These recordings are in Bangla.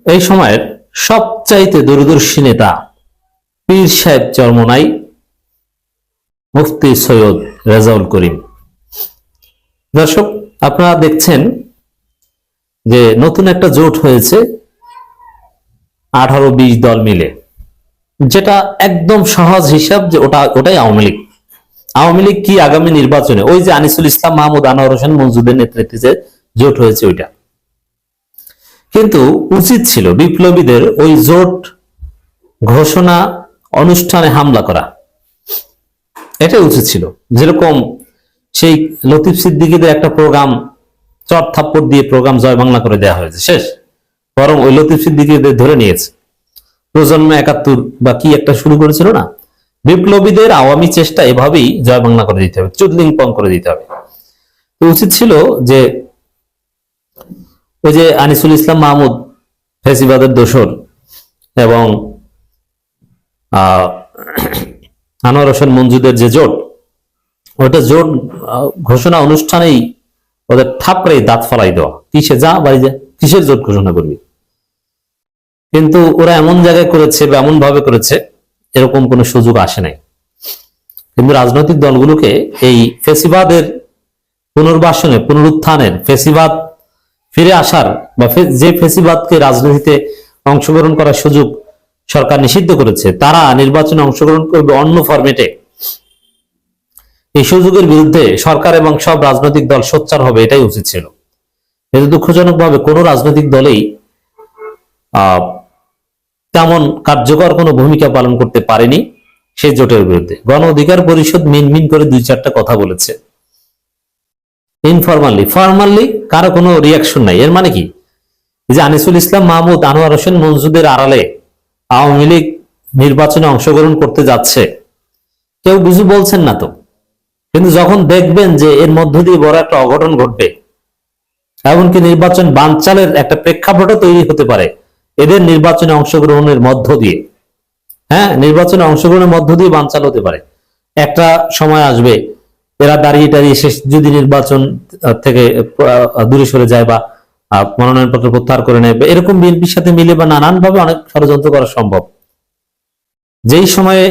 এই সময়ের সবচাইতে দূরদর্শী নেতা পীর সাহেব চরমোনাই মুফতি সৈয়দ রেজাউল করিম। দর্শক, আপনারা দেখছেন যে নতুন একটা জোট হয়েছে 18-20 দল মিলে, যেটা একদম সহজ হিসাব যে ওটাই আওয়ামী লীগ। আওয়ামী লীগ কি আগামী নির্বাচনে ওই যে আনিসুল ইসলাম মাহমুদ, আনোয়ার হোসেন মঞ্জুদের নেতৃত্বে যে জোট হয়েছে ওইটা। কিন্তু উচিত ছিল বিপ্লবীদের ওই জোট ঘোষণা অনুষ্ঠানে হামলা করা, এটাই উচিত ছিল। যেরকম সেই লতিফ সিদ্দিকীদের একটা প্রোগ্রাম চট থাপ্পড় দিয়ে প্রোগ্রাম জয় বাংলা করে দেওয়া হয়েছে, শেষ। বরং ওই লতিফ সিদ্দিকীদের ধরে নিয়েছে, প্রজন্ম 71 বা কি একটা শুরু করেছিল না। বিপ্লবীদের আওয়ামী চেষ্টা এভাবেই জয় বাংলা করে দিতে হবে, চুদলিং পং করে দিতে হবে। তো উচিত ছিল যে ওই যে আনিসুল ইসলাম মাহমুদ ফেসিবাদের দোসর এবং আনোয়ার হোসেন মঞ্জুদের যে জোট, ওটা জোট ঘোষণা অনুষ্ঠানেই ওদের থাপড়ে দাঁত ফলাই দেওয়া, কিসে যা বাড়ি যা, কিসের জোট ঘোষণা করবি। কিন্তু ওরা এমন জায়গায় করেছে বা এমন ভাবে করেছে এরকম কোনো সুযোগ আসে নাই। কিন্তু রাজনৈতিক দলগুলোকে এই ফেসিবাদের পুনর্বাসনে, পুনরুত্থানের, ফেসিবাদ ফিরে আসার বা যে ফেসিবাদকে রাজনীতিতে অংশগ্রহণ করার সুযোগ সরকার নিষিদ্ধ করেছে, তারা নির্বাচনে অংশগ্রহণ করবে অন্য ফরম্যাটে। এই সুযোগের বিরুদ্ধে সরকার এবং সব রাজনৈতিক দল সোচ্চার হবে, এটাই উচিত ছিল। কিন্তু দুঃখজনক ভাবে কোন রাজনৈতিক দলেই তেমন কার্যকর কোনো ভূমিকা পালন করতে পারেনি সেই জোটের বিরুদ্ধে। গণ অধিকার পরিষদ মিনমিন করে 2-4টা কথা বলেছে ইনফরমালি, ফরমালি কারো কোনো রিয়াকশন নাই। এর মানে কি, যে আনিসুল ইসলাম মাহমুদ, আনোয়ার হোসেন মঞ্জুদের আড়ালে আওয়ামী লীগ নির্বাচনে অংশগ্রহণ করতে যাচ্ছে, কেউ কিছু বলছেন না তো। কিন্তু যখন দেখবেন যে এর মধ্য দিয়ে বড় একটা অঘটন ঘটবে, এমনকি নির্বাচন বানচালের একটা প্রেক্ষাপটও তৈরি হতে পারে এদের নির্বাচনে অংশগ্রহণের মধ্য দিয়ে, নির্বাচনে অংশগ্রহণের মধ্য দিয়ে বানচাল হতে পারে। একটা সময় আসবে এরা দাঁড়িয়ে শেষ যদি নির্বাচন থেকে দূরে সরে যায় বা মনোনয়নপত্র প্রত্যাহার করে নেয়, এরকম বিএনপির সাথে মিলে বা নানান ভাবে অনেক ষড়যন্ত্র করা সম্ভব। যেই সময়ে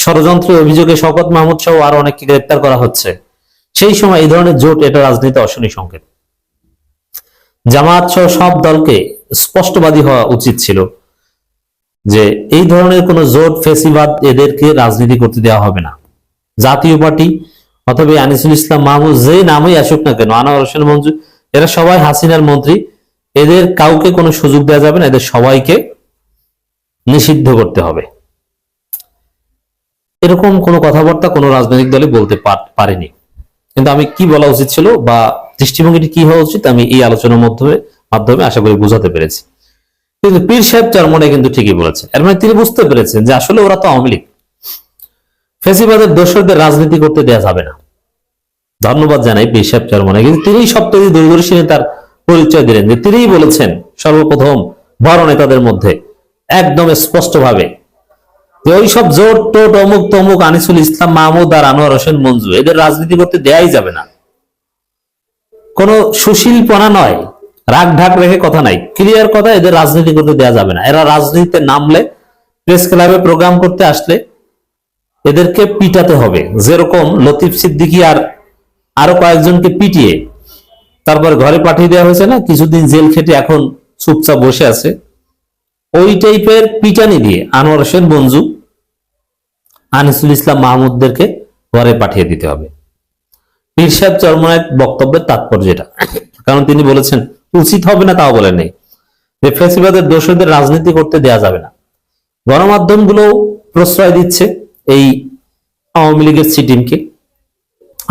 ষড়যন্ত্রের অভিযোগে শওকত মাহমুদ সহ আরো অনেককে গ্রেপ্তার করা হচ্ছে, সেই সময় এই ধরনের জোট, এটা রাজনীতি অশনি সংকেত। জামায়াত সহ সব দলকে স্পষ্টবাদী হওয়া উচিত ছিল যে এই ধরনের কোন জোট, ফেসিবাদ, এদেরকে রাজনীতি করতে দেওয়া হবে না। জাতীয় পার্টি অথবা আনিসুল ইসলাম মাহমুদ যে নামই আসুক না কেন, আনোয়ার হোসেন মঞ্জু, এরা সবাই হাসিনার মন্ত্রী, এদের কাউকে কোনো সুযোগ দেওয়া যাবে না, এদের সবাইকে নিষিদ্ধ করতে হবে। এরকম কোনো কথাবার্তা কোনো রাজনৈতিক দলে বলতে পারেনি। কিন্তু আমি কি বলা উচিত ছিল বা দৃষ্টিভঙ্গিটি কি হওয়া উচিত, আমি এই আলোচনার মাধ্যমে আশা করি বুঝাতে পেরেছি। কিন্তু পীর সাহেব চরমোনাই কিন্তু ঠিকই বলেছেন। এর মানে তিনি বুঝতে পেরেছেন যে আসলে ওরা তো আওয়ামী লীগ, ফেসিবাদের দোসরদের রাজনীতি করতে দেওয়া যাবে না। ধন্যবাদ জানাই পীর সাহেব চরমোনাই। কিন্তু তিনি সবথেকে দূরদর্শী নেতার পরিচয় দিলেন, যে তিনিই বলেছেন সর্বপ্রথম বড় নেতাদের মধ্যে একদম স্পষ্ট ভাবে যে ওই সব জোট টোট অমুক তমুক, আনিসুল ইসলাম মাহমুদ আর আনোয়ার হোসেন মঞ্জু, এদের রাজনীতি করতে দেয়াই যাবে না। কোনো সুশীলপনা নয়, রাগ ঢাক রেখে কথা নাই, ক্লিয়ার কথা, এদের রাজনীতি করতে দেওয়া যাবে না। এরা রাজনীতিতে নামলে, প্রেস ক্লাবে প্রোগ্রাম করতে আসলে এদেরকে পিটাতে হবে। যেরকম লতিফ সিদ্দিকী আর আরো কয়েকজনকে পিটিয়ে তারপর ঘরে পাঠিয়ে দেওয়া হয়েছে না, কিছুদিন জেল খেটে এখন চুপচাপ বসে আছে, ওই টাইপের পিটানি দিয়ে আনোয়ার হোসেন মঞ্জু, আনিসুল ইসলাম মাহমুদদেরকে ঘরে পাঠিয়ে দিতে হবে। পীর সাহেব চরমোনাইয়ের বক্তব্যের তাৎপর্য এটা, কারণ তিনি বলেছেন উচিত হবে না, তাও বলেন নেই যে ফেসিবাদের দোষীদের রাজনীতি করতে দেয়া যাবে না। গণমাধ্যমগুলো প্রশ্রয় দিচ্ছে এই আওয়ামী লীগের সিটিমকে,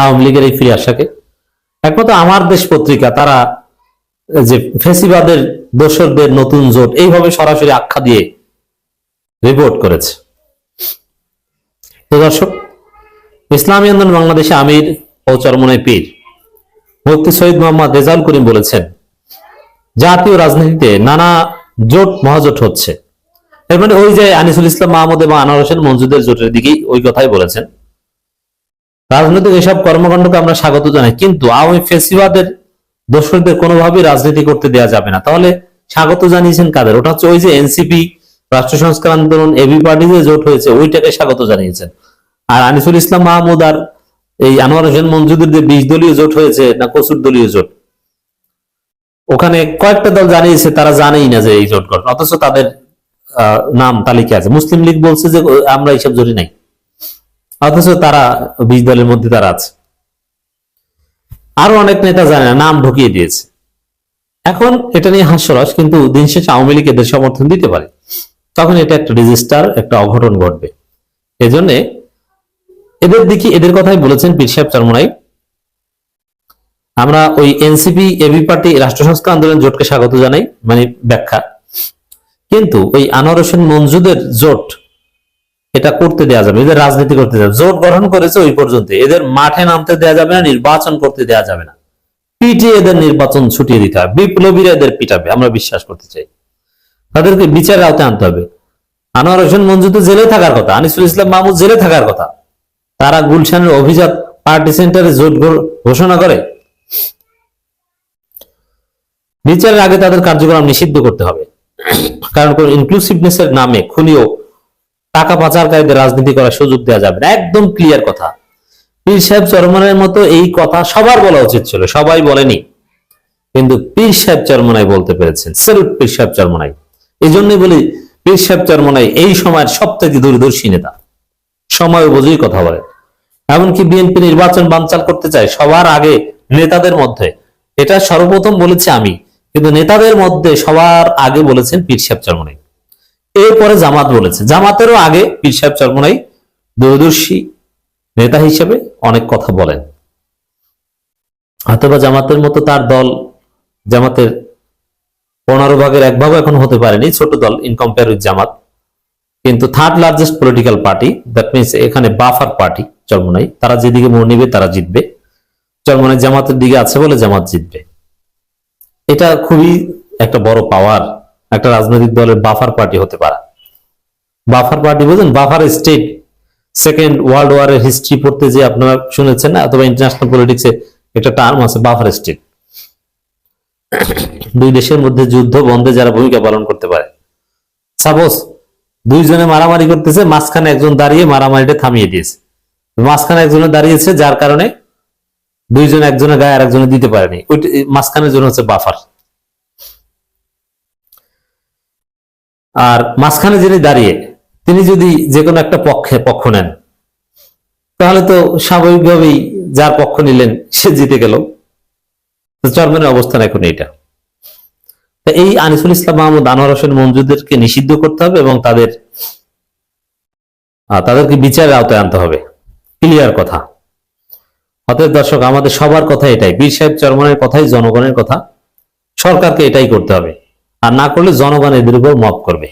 আওয়ামী লীগের এই ফিরে আসাকে। একমাত্র আমার দেশ পত্রিকা তারা যে ফেসিবাদের দোসরদের নতুন জোট এইভাবে সরাসরি আখ্যা দিয়ে রিপোর্ট করেছে। তো দর্শক, ইসলামী আন্দোলন বাংলাদেশে আমির ও চরমোনাই পীর মুফতি সৈয়দ মোহাম্মদ রেজাউল করিম বলেছেন, জাতীয় রাজনীতিতে নানা জোট মহাজোট হচ্ছে। এর মানে ওই যে আনিসুল ইসলাম মাহমুদ এবং আনোয়ার হোসেন মঞ্জুদের জোটের দিকেই ওই কথাই বলেছেন। রাজনৈতিক এসব কর্মকাণ্ডকে আমরা স্বাগত জানাই, কিন্তু আওয়ামী ফেসিবাদের দোসরদের কোনোভাবেই রাজনীতি করতে দেওয়া যাবে না। তাহলে স্বাগত জানিয়েছেন কাদের? ওটা হচ্ছে ওই যে এনসিপি, রাষ্ট্র সংস্কার আন্দোলন, এবি পার্টি যে জোট হয়েছে ওইটাকে স্বাগত জানিয়েছেন। আর আনিসুল ইসলাম মাহমুদ আর এই আনোয়ার হোসেন মঞ্জুদের যে 20 দলীয় জোট হয়েছে না 25 দলীয় জোট, ওখানে কয়েকটা দল জানিয়েছে তারা জানেই না যে এই জোট গঠন, অথচ তাদের নাম তালিকা আছে। মুসলিম লীগ বলছে যে আমরা এইসব জড়ি নাই, অথচ তারা 20 দলের মধ্যে তারা আছে। আরো অনেক নেতা জানে না, নাম ঢুকিয়ে দিয়েছে। এখন এটা নিয়ে হাস্যরস, কিন্তু দিন শেষে আওয়ামী লীগ এদের সমর্থন দিতে পারে, তখন এটা একটা ডিজাস্টার, একটা অঘটন ঘটবে। এজন্য এদের দিকে এদের কথাই বলেছেন পীর সাহেব চরমোনাই। আমরা ওই এনসিপি এবি পার্টি রাষ্ট্র সংস্কার আন্দোলন জোটকে স্বাগত জানাই, মানে ব্যাখ্যা, কিন্তু ওই আনোয়ার হোসেন মঞ্জুদের জোট এটা করতে দেওয়া যাবে, এদের রাজনীতি করতে দেওয়া, জোট গঠন করেছে ওই পর্যন্ত, এদের মাঠে নামতে দেওয়া যাবে না, নির্বাচন করতে দেওয়া যাবে না, পিটিয়ে এদের নির্বাচন ছুটিয়ে দিতে হবে, বিপ্লবীরা এদের পিটাবে, আমরা বিশ্বাস করতে চাই। তাদেরকে বিচারের আওতায় আনতে হবে। আনোয়ার হোসেন মঞ্জু তো জেলে থাকার কথা, আনিসুল ইসলাম মাহমুদ জেলে থাকার কথা, তারা গুলশানের অভিজাত পার্টি সেন্টারে জোট ঘোষণা করে। বিচারের আগে তাদের কার্যক্রম নিষিদ্ধ করতে হবে, কারণ কোন ইনক্লুসিভনেস এর নামে খুনিও টাকা পাচারকারীদের রাজনীতি করার সুযোগ দেওয়া যাবে না। একদম ক্লিয়ার কথা। পীর সাহেব চরমোনাইয়ের মতো এই কথা সবার বলা উচিত ছিল, সবাই বলেনি, কিন্তু পীর সাহেব চরমোনাই বলতে পেরেছেন। স্যালুট পীর সাহেব চরমোনাই। এই জন্যই বলি পীর সাহেব চরমোনাই এই সময়ের সবথেকে দূরদর্শী নেতা, সময় বুঝেই কথা বলে। এমনকি বিএনপি নির্বাচন বানচাল করতে চায় সবার আগে নেতাদের মধ্যে, এটা সর্বপ্রথম বলেছি আমি, কিন্তু নেতাদের মধ্যে সবার আগে বলেছেন পীর সাহেব চরমোনাই। এরপরে জামাত বলেছে, জামাতেরও আগে পীর সাহেব চরমোনাই দূরদর্শী নেতা হিসেবে অনেক কথা বলেন। হয়তোবা জামাতের মতো তার দল, জামাতের 15 ভাগের 1 ভাগও এখন হতে পারেনি, ছোট দল ইন কম্পেয়ার উইথ জামাত, কিন্তু third largest political party, that means এখানে বাফার পার্টি চরমোনাই। তারা যেদিকে মোড় নিবে তারা জিতবে। চরমোনাই জামাতের দিকে আছে বলে জামাত জিতবে, এটা খুবই একটা বড় পাওয়ার একটা রাজনৈতিক দলের বাফার পার্টি হতে পারে। বাফার পার্টি বুঝেন, বাফার স্টেট। সেকেন্ড ওয়ার্ল্ড ওয়ারের হিস্ট্রি পড়তে যে আপনারা শুনেছেন না, অথবা ইন্টারন্যাশনাল পলিটিক্সে একটা টার্ম আছে বাফার স্টেট। দুই দেশের মধ্যে যুদ্ধ বন্ধে যারা ভূমিকা পালন করতে পারে। সাপোজ দুইজনে মারামারি করতেছে, মাঝখানে একজন দাঁড়িয়ে মারামারিটা থামিয়ে দিয়েছে, মাঝখানে একজনে দাঁড়িয়েছে, যার কারণে দুইজন একজনের গায়ে আর একজনে দিতে পারেনি, ওই মাঝখানের জন্য হচ্ছে বাফার। আর মাঝখানে যিনি দাঁড়িয়ে তিনি যদি যে কোনো একটা পক্ষ নেন, তাহলে তো স্বাভাবিকভাবেই যার পক্ষ নিলেন সে জিতে গেল। চরমোনাইয়ের অবস্থান এখন এইটা। এই আনিসুল ইসলাম মাহমুদ, আনোয়ার হোসেন মঞ্জুদেরকে নিষিদ্ধ করতে হবে এবং তাদেরকে বিচারের আওতায় আনতে হবে, ক্লিয়ার কথা। অতএব দর্শক, আমাদের সবার কথা এটাই, পীর সাহেব চরমোনাইয়ের কথাই জনগণের কথা, সরকারকে এটাই করতে হবে, আর না করলে জনগণ এদের উপর মাফ করবে।